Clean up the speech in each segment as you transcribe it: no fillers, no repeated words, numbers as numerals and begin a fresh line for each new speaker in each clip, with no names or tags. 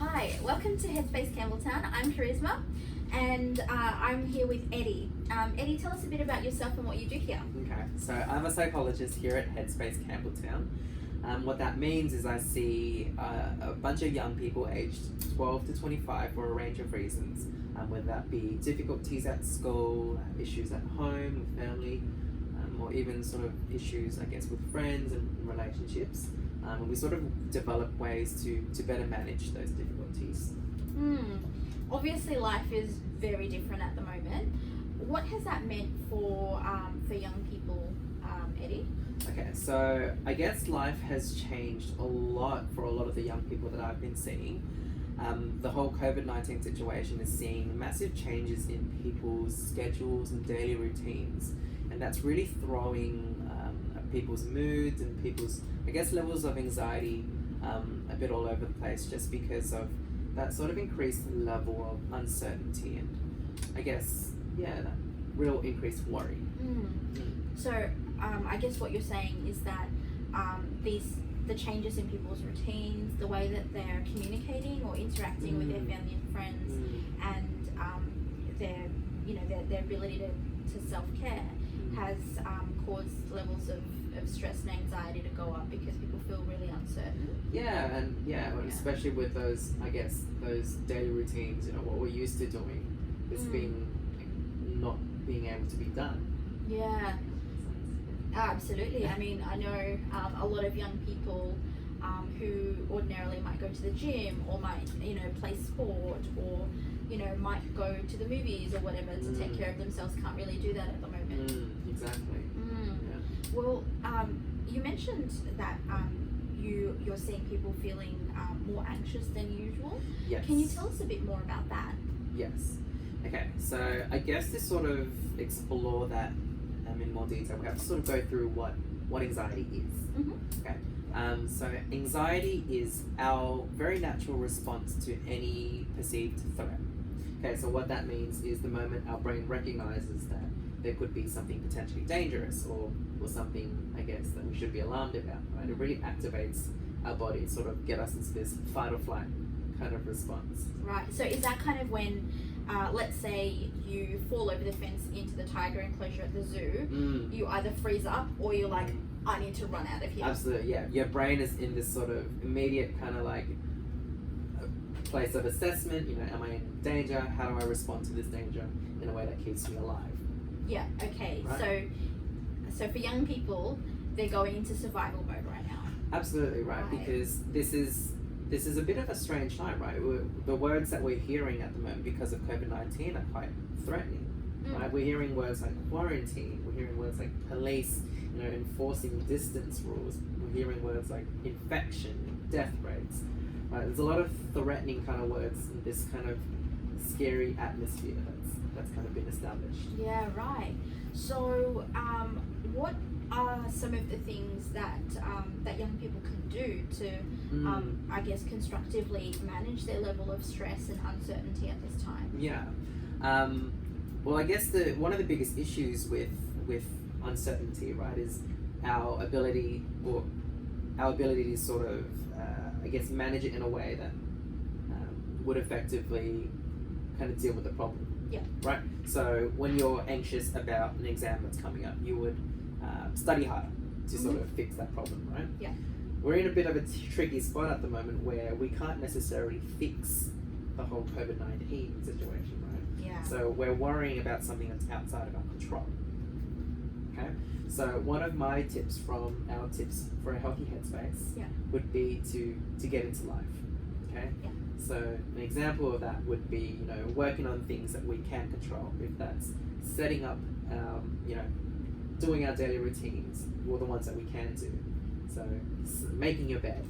Hi, welcome to Headspace Campbelltown. I'm Charisma and I'm here with Eddie. Eddie, tell us a bit about yourself and what you do here.
Okay, so I'm a psychologist here at Headspace Campbelltown. What that means is I see a bunch of young people aged 12 to 25 for a range of reasons, whether that be difficulties at school, issues at home with family, or even sort of issues, I guess, with friends and relationships. And we sort of develop ways to better manage those difficulties.
Obviously, life is very different at the moment. What has that meant for young people, Eddie?
Okay, so I guess life has changed a lot for a lot of the young people that I've been seeing. The whole COVID-19 situation is seeing massive changes in people's schedules and daily routines, and that's really throwing people's moods and people's, I guess, levels of anxiety a bit all over the place, just because of that sort of increased level of uncertainty and, I guess, that real increased worry.
So I guess what you're saying is that the changes in people's routines, the way that they're communicating or interacting with their family and friends, and their ability to self-care has caused levels of stress and anxiety to go up because people feel really uncertain.
Especially with those, I guess, those daily routines, what we're used to doing is not being able to be done.
Yeah, absolutely. I mean, I know a lot of young people who ordinarily might go to the gym or might, play sport or, might go to the movies or whatever to take care of themselves, can't really do that at the moment.
Exactly. Yeah.
Well, you mentioned that you're seeing people feeling more anxious than usual.
Yes.
Can you tell us a bit more about that?
Yes. Okay, so I guess to sort of explore that in more detail, we have to sort of go through what anxiety is. Okay. So anxiety is our very natural response to any perceived threat. Okay, so what that means is the moment our brain recognizes that there could be something potentially dangerous or something, I guess, that we should be alarmed about, right? It really activates our body, sort of get us into this fight or flight kind of response.
Right, so is that kind of when, let's say you fall over the fence into the tiger enclosure at the zoo, you either freeze up or you're like, I need to run out of here.
Absolutely, yeah. Your brain is in this sort of immediate kind of like place of assessment, am I in danger? How do I respond to this danger in a way that keeps me alive?
Yeah, okay.
Right.
So for young people, they're going into survival mode right now.
Absolutely, right. Because this is a bit of a strange time, right? The words that we're hearing at the moment because of COVID-19 are quite threatening, right? We're hearing words like quarantine, we're hearing words like police, enforcing distance rules, we're hearing words like infection, death rates, right? There's a lot of threatening kind of words in this kind of scary atmosphere that's kind of been established.
Yeah, right. So, what are some of the things that young people can do to, I guess, constructively manage their level of stress and uncertainty at this time?
Yeah. Well, I guess one of the biggest issues with uncertainty, right, is our ability to sort of, I guess, manage it in a way that would effectively kind of deal with the problem.
Yeah.
Right? So when you're anxious about an exam that's coming up, you would study harder to sort of fix that problem, right?
Yeah.
We're in a bit of a tricky spot at the moment where we can't necessarily fix the whole COVID-19 situation, right?
Yeah.
So we're worrying about something that's outside of our control. Okay? So one of my tips from our tips for a healthy headspace would be to get into life. Okay?
Yeah.
So an example of that would be, working on things that we can control. If that's setting up, doing our daily routines, or the ones that we can do. So making your bed,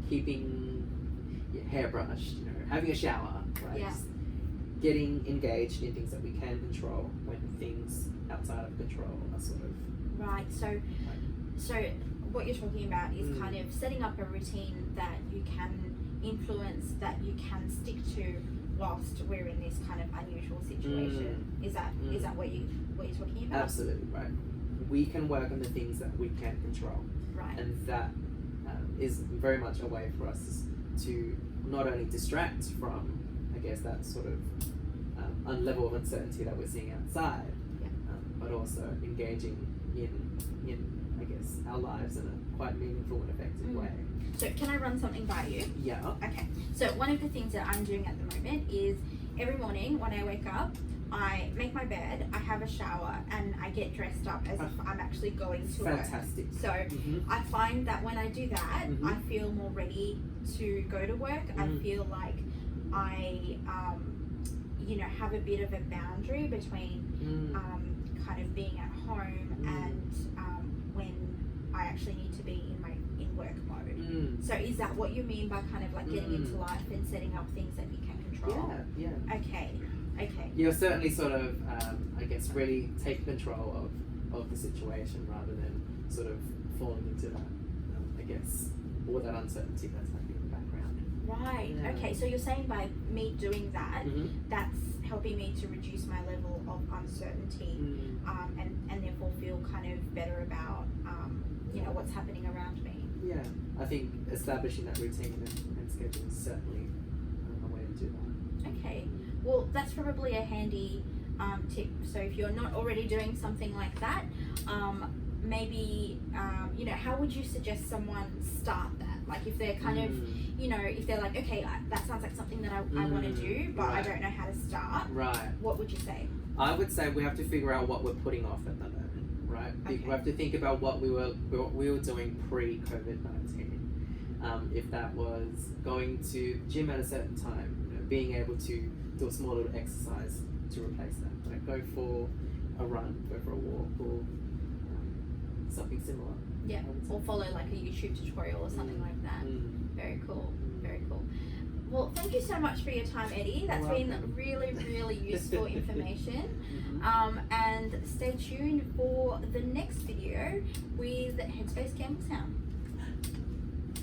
keeping your hair brushed, having a shower, right?
Yeah.
Getting engaged in things that we can control when things outside of control are sort of...
Right, so what you're talking about is kind of setting up a routine that you can influence, that you can stick to whilst we're in this kind of unusual situation. Is that what you're talking about?
Absolutely, right. We can work on the things that we can control.
Right.
And that is very much a way for us to not only distract from, I guess, that sort of level of uncertainty that we're seeing outside, but also engaging in I guess our lives in a quite meaningful and effective way.
So can I run something by you?
Yeah.
Okay. So one of the things that I'm doing at the moment is every morning when I wake up, I make my bed, I have a shower, and I get dressed up as if I'm actually going to
Fantastic.
work. So I find that when I do that, I feel more ready to go to work. I feel like I, have a bit of a boundary between kind of being at home and when I actually need to be in work mode. So is that what you mean by kind of like getting into life and setting up things that you can control?
Yeah.
Okay.
You're certainly sort of, I guess, really taking control of the situation rather than sort of falling into that, I guess, all that uncertainty that's happening in the background.
Right.
Yeah.
Okay. So you're saying by me doing that, that's helping me to reduce my level of uncertainty, and therefore feel kind of better about, what's happening around me.
Yeah. I think establishing that routine and schedule is certainly a way to do that.
Okay. Well, that's probably a handy tip. So if you're not already doing something like that, maybe, how would you suggest someone start that? Like if they're kind of, if they're like, okay, that sounds like something that I want to do, but I don't know how to start.
Right.
What would you say?
I would say we have to figure out what we're putting off at the moment, right?
Okay.
We have to think about what we were doing pre-COVID-19. If that was going to gym at a certain time, being able to do a small little exercise to replace that. Like go for a run, go for a walk, or something similar.
Yeah, or follow like a YouTube tutorial or something like that. Very cool. Very cool. Well, thank you so much for your time, Eddie. That's been really, really useful information. And stay tuned for the next video with Headspace Campbelltown.